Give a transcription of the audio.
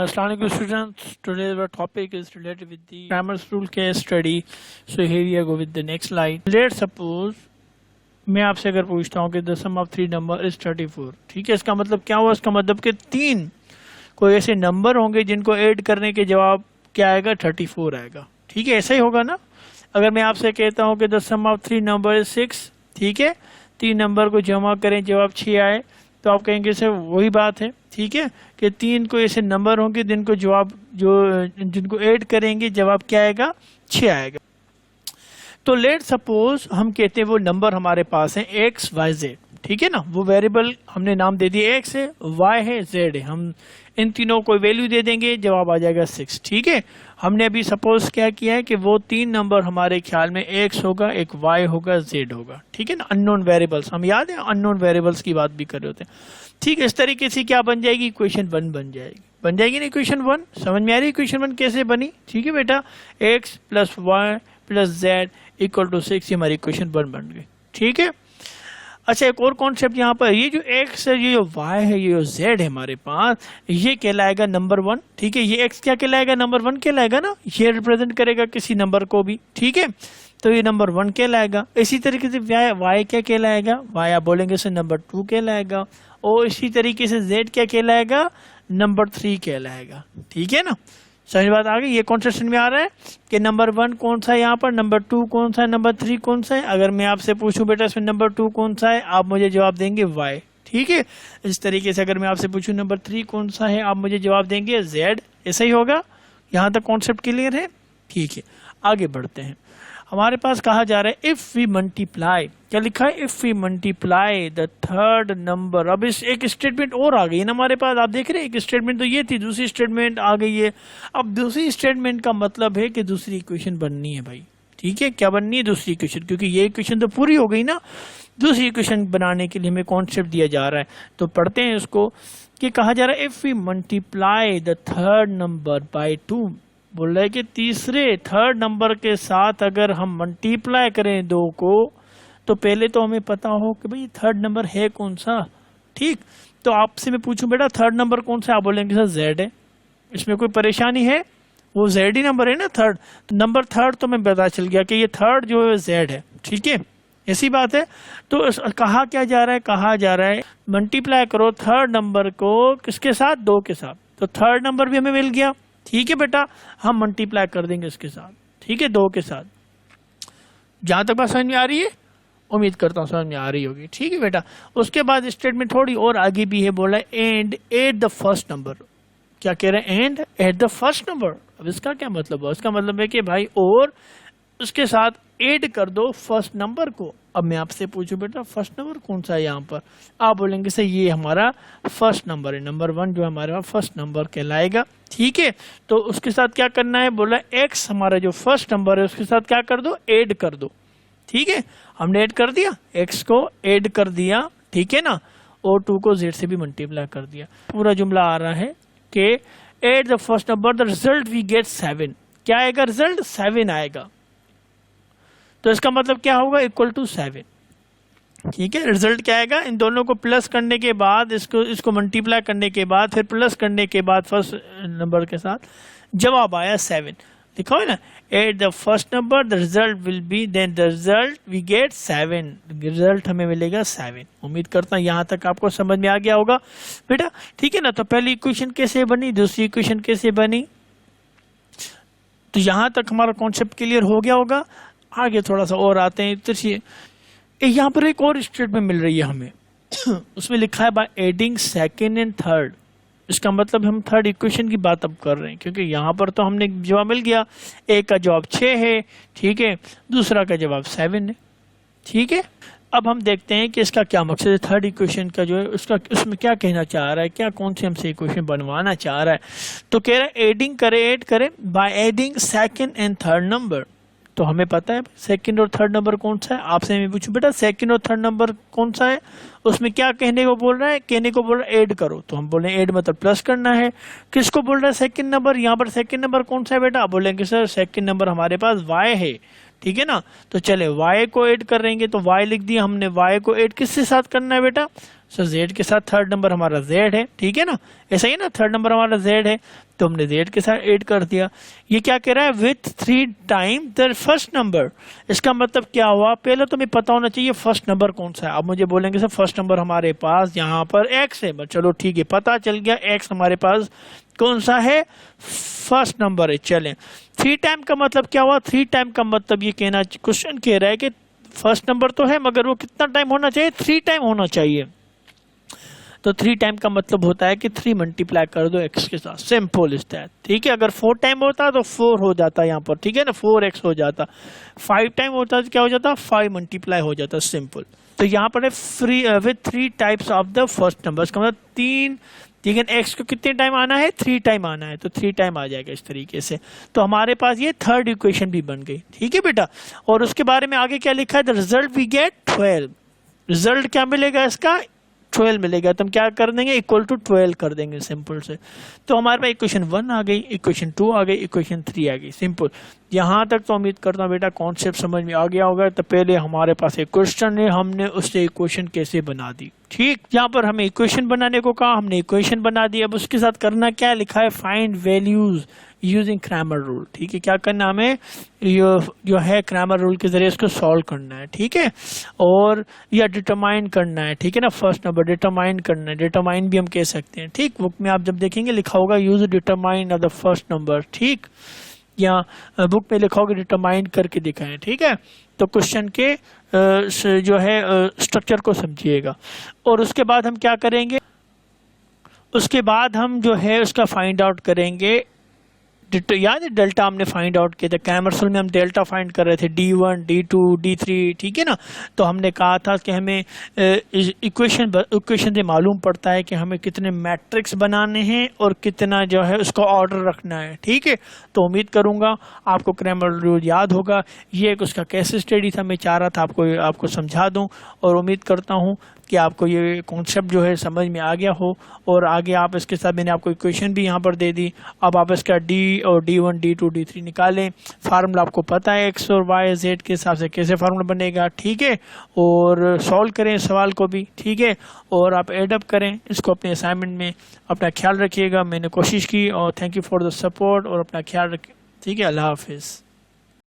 Assalamualaikum students. Today our topic is related with the grammar rule case study. So here we go with the next slide. Let's suppose मैं आपसे अगर पूछता हूँ कि the sum of three number is 34. ठीक है, इसका मतलब क्या हुआ? इसका मतलब कि तीन कोई ऐसे नंबर होंगे जिनको ऐड करने के जवाब क्या आएगा? 34 आएगा. ठीक है, ऐसा ही होगा ना. अगर मैं आपसे कहता हूँ कि the sum of three number is 6, ठीक है, तीन नंबर को जमा करें जवाब 6 आए, तो आप कहेंगे सर वही बात है. ठीक है, कि तीन कोई ऐसे नंबर होंगे जिनको जवाब जिनको ऐड करेंगे जवाब क्या आएगा? 6 आएगा. तो लेट सपोज हम कहते हैं वो नंबर हमारे पास है एक्स वाई जेड. ठीक है ना, वो वेरिएबल हमने नाम दे दिया, एक्स है, वाई है, जेड है. हम इन तीनों को वैल्यू दे देंगे, जवाब आ जाएगा 6. ठीक है, हमने अभी सपोज क्या किया है कि वो तीन नंबर हमारे ख्याल में एक्स होगा, एक वाई होगा, जेड होगा. ठीक है ना, अननोन वेरिएबल्स. हम याद है अननोन वेरिएबल्स की बात भी कर रहे होते हैं. ठीक है, इस तरीके से क्या बन जाएगी? इक्वेशन 1 बन जाएगी ना इक्वेशन 1. समझ में आ रही है इक्वेशन 1 कैसे बनी? ठीक है बेटा, x plus y plus z equal to 6, ये हमारी इक्वेशन 1 बन गई. ठीक है. अच्छा, एक और कॉन्सेप्ट यहाँ पर, ये जो एक्स है, ये जो वाई है, ये जो जेड है हमारे पास, ये कहलाएगा नंबर 1. ठीक है, ये एक्स क्या कहलाएगा? नंबर 1 कहलाएगा ना, ये रिप्रेजेंट करेगा किसी नंबर को भी. ठीक है, तो ये नंबर 1 कहलाएगा. इसी तरीके से वाई क्या कहलाएगा? वाई आप बोलेंगे सर नंबर 2 कहलाएगा. और इसी तरीके से जेड क्या कहलाएगा? नंबर 3 कहलाएगा. ठीक है ना, समझ बात आ गई. ये कॉन्सेप्ट में आ रहा है कि नंबर 1 कौन सा है यहाँ पर, नंबर 2 कौन सा है, नंबर 3 कौन सा है. अगर मैं आपसे पूछूं बेटा इसमें नंबर 2 कौन सा है, आप मुझे जवाब देंगे वाई. ठीक है, इस तरीके से अगर मैं आपसे पूछूं नंबर 3 कौन सा है, आप मुझे जवाब देंगे जेड. ऐसा ही होगा. यहाँ तक कॉन्सेप्ट क्लियर है? ठीक है, आगे बढ़ते हैं. हमारे पास कहा जा रहा है इफ वी मल्टीप्लाई, क्या लिखा है? If we multiply the third number. अब इस एक स्टेटमेंट और आ गई है ना हमारे पास. आप देख रहे हैं, एक स्टेटमेंट तो ये थी, दूसरी स्टेटमेंट आ गई है. अब दूसरी स्टेटमेंट का मतलब है कि दूसरी इक्वेशन बननी है भाई. ठीक है, क्या बननी है? दूसरी इक्वेशन, क्योंकि ये इक्वेशन तो पूरी हो गई ना. दूसरी इक्वेशन बनाने के लिए हमें कॉन्सेप्ट दिया जा रहा है, तो पढ़ते हैं इसको. कि कहा जा रहा है if we multiply the third number by 2, बोल रहा है कि तीसरे थर्ड नंबर के साथ अगर हम मल्टीप्लाई करें 2 को, तो पहले तो हमें पता हो कि भाई थर्ड नंबर है कौन सा. ठीक, तो आपसे मैं पूछूं बेटा थर्ड नंबर कौन सा, आप बोलेंगे सर जेड है. इसमें कोई परेशानी है? वो जेड ही नंबर है ना थर्ड. तो नंबर थर्ड तो मैं पता चल गया कि ये थर्ड जो है जेड है. ठीक है, ऐसी बात है. तो कहा क्या जा रहा है? कहा जा रहा है मल्टीप्लाई करो थर्ड नंबर को किसके साथ? 2 के साथ. तो थर्ड नंबर भी हमें मिल गया. ठीक है बेटा, हम मल्टीप्लाई कर देंगे इसके साथ. ठीक है, 2 के साथ. जहां तक बात समझ में आ रही है, उम्मीद करता हूं समझ में आ रही होगी. ठीक है बेटा, उसके बाद स्टेटमेंट थोड़ी और आगे भी है. बोला and eight the first number. क्या कह रहे हैं? And eight the first number. अब इसका क्या मतलब है? इसका मतलब है कि भाई और उसके साथ ऐड कर दो फर्स्ट नंबर को. अब मैं आपसे पूछूं बेटा फर्स्ट नंबर कौन सा है यहाँ पर, आप बोलेंगे सर ये हमारा फर्स्ट नंबर है, नंबर 1 जो हमारे पास फर्स्ट नंबर कहलाएगा. ठीक है, तो उसके साथ क्या करना है? बोला एक्स हमारा जो फर्स्ट नंबर है उसके साथ क्या कर दो? ऐड कर दो. ठीक है, हमने ऐड कर दिया, एक्स को ऐड कर दिया. ठीक है ना, और 2 को जेड से भी मल्टीप्लाई कर दिया. पूरा जुमला आ रहा है कि at the first number the result we get 7. क्या आएगा? रिजल्ट 7 आएगा. तो इसका मतलब क्या होगा? Equal to 7. ठीक है, रिजल्ट क्या आएगा? इन दोनों को प्लस करने के बाद, इसको मल्टीप्लाई करने के बाद, फिर प्लस करने के बाद फर्स्ट नंबर के साथ जवाब आया 7. लिखा है ना, at the first number the result will be, then the result we get 7. Result हमें मिलेगा 7. उम्मीद करता हूँ यहाँ तक आपको समझ में आ गया होगा बेटा. ठीक है ना, तो पहली इक्वेशन कैसे बनी, दूसरी इक्वेशन कैसे बनी, तो यहाँ तक हमारा कॉन्सेप्ट क्लियर हो गया होगा. आगे थोड़ा सा और आते हैं. तो यहाँ पर एक और स्टेटमेंट मिल रही है हमें. उसमें लिखा है by adding second and third. इसका मतलब हम थर्ड इक्वेशन की बात अब कर रहे हैं, क्योंकि यहाँ पर तो हमने जवाब मिल गया. एक का जवाब 6 है. ठीक है, दूसरा का जवाब 7 है. ठीक है, अब हम देखते हैं कि इसका क्या मकसद है. थर्ड इक्वेशन का जो है उसमें क्या कहना चाह रहा है, क्या कौन सी हमसे इक्वेशन बनवाना चाह रहा है. तो कह रहा है एडिंग करे, ऐड करे by adding second and third number. तो हमें पता है सेकंड और थर्ड नंबर कौन सा है. आपसे मैं पूछूं बेटा सेकंड और थर्ड नंबर कौन सा है, उसमें क्या कहने को बोल रहा है? कहने को बोल रहा है ऐड करो. तो हम बोले ऐड मतलब प्लस करना है. किसको बोल रहा है? Second number. यहाँ पर सेकंड नंबर कौन सा है बेटा? आप बोलेंगे सर सेकंड नंबर हमारे पास वाई है. ठीक है ना, तो चले वाई को ऐड कर रहेंगे. तो वाई लिख दिया हमने. वाई को ऐड किससे साथ करना है बेटा? सो जेड के साथ थर्ड नंबर हमारा जेड है, ठीक है ना, ऐसा ही ना, थर्ड नंबर हमारा जेड है तो हमने जेड के साथ ऐड कर दिया। ये क्या कह रहा है, with 3 time the first number. इसका मतलब क्या हुआ, पहले तो हमें पता होना चाहिए फर्स्ट नंबर कौन सा है। अब मुझे बोलेंगे सर फर्स्ट नंबर हमारे पास यहाँ पर एक्स है, चलो ठीक है, पता चल गया एक्स हमारे पास कौन सा है, फर्स्ट नंबर है। चलें, 3 टाइम का मतलब क्या हुआ, 3 टाइम का मतलब ये कहना, क्वेश्चन कह रहा है कि फर्स्ट नंबर तो है मगर वो कितना टाइम होना चाहिए, 3 टाइम होना चाहिए। तो 3 टाइम का मतलब होता है कि 3 मल्टीप्लाई कर दो एक्स के साथ, सिंपल इज दैट, ठीक है। अगर 4 टाइम होता तो 4 हो जाता यहाँ पर, ठीक है ना, 4x हो जाता। 5 टाइम होता तो क्या हो जाता, 5 मल्टीप्लाई हो जाता, सिंपल। तो यहाँ पर है free with 3 types of the first number, इसका मतलब 3, ठीक है, एक्स को कितने टाइम आना है, 3 टाइम आना है, तो 3 टाइम आ जाएगा इस तरीके से। तो हमारे पास ये थर्ड इक्वेशन भी बन गई, ठीक है बेटा। और उसके बारे में आगे क्या लिखा है, the result we get 12, result क्या मिलेगा इसका, 12 मिलेगा। तो हम क्या कर देंगे, इक्वल टू 12 कर देंगे, सिंपल से। तो हमारे पास इक्वेशन 1 आ गई, इक्वेशन 2 आ गई, इक्वेशन 3 आ गई, सिंपल। यहाँ तक तो उम्मीद करता हूँ बेटा कॉन्सेप्ट समझ में आ गया होगा। तो पहले हमारे पास एक क्वेश्चन है, हमने उससे इक्वेशन कैसे बना दी, ठीक। यहाँ पर हमें इक्वेशन बनाने को कहा, हमने इक्वेशन बना दी। अब उसके साथ करना क्या लिखा है, find values using Cramer rule, ठीक है। क्या करना हमें, जो है क्रैमर रूल के जरिए इसको सॉल्व करना है, ठीक है। और या डिटरमाइन करना है, ठीक है ना, फर्स्ट नंबर डिटरमाइन करना है, डिटरमाइन भी हम कह सकते हैं, ठीक। बुक में आप जब देखेंगे लिखा होगा use determine of the first number, ठीक, या बुक में लिखा होगा डिटरमाइन करके दिखाएं, ठीक है। तो क्वेश्चन के जो है स्ट्रक्चर को समझिएगा। और उसके बाद हम क्या करेंगे, उसके बाद हम जो है उसका फाइंड आउट करेंगे, याद है डेल्टा हमने फाइंड आउट किया था, क्रैमर रूल में हम डेल्टा फाइंड कर रहे थे, D1 D2 D3, ठीक है ना। तो हमने कहा था कि हमें इक्वेशन से मालूम पड़ता है कि हमें कितने मैट्रिक्स बनाने हैं और कितना जो है उसका ऑर्डर रखना है, ठीक है। तो उम्मीद करूंगा आपको क्रैमर रूल याद होगा। ये एक उसका केस स्टडी था, मैं चाह रहा था आपको समझा दूं, और उम्मीद करता हूं कि आपको ये कॉन्सेप्ट जो है समझ में आ गया हो। और आगे आप इसके साथ मैंने आपको इक्वेशन भी यहाँ पर दे दी। अब आप इसका D और D1 D2 D3 निकालें, फार्मूला आपको पता है एक्स और वाई जेड के हिसाब से कैसे फार्मूला बनेगा, ठीक है। और सॉल्व करें सवाल को भी, ठीक है। और आप एडअप करें इसको अपने असाइनमेंट में। अपना ख्याल रखिएगा, मैंने कोशिश की, और thank you for the support, और अपना ख्याल रखें, ठीक है। अल्लाह हाफिज़।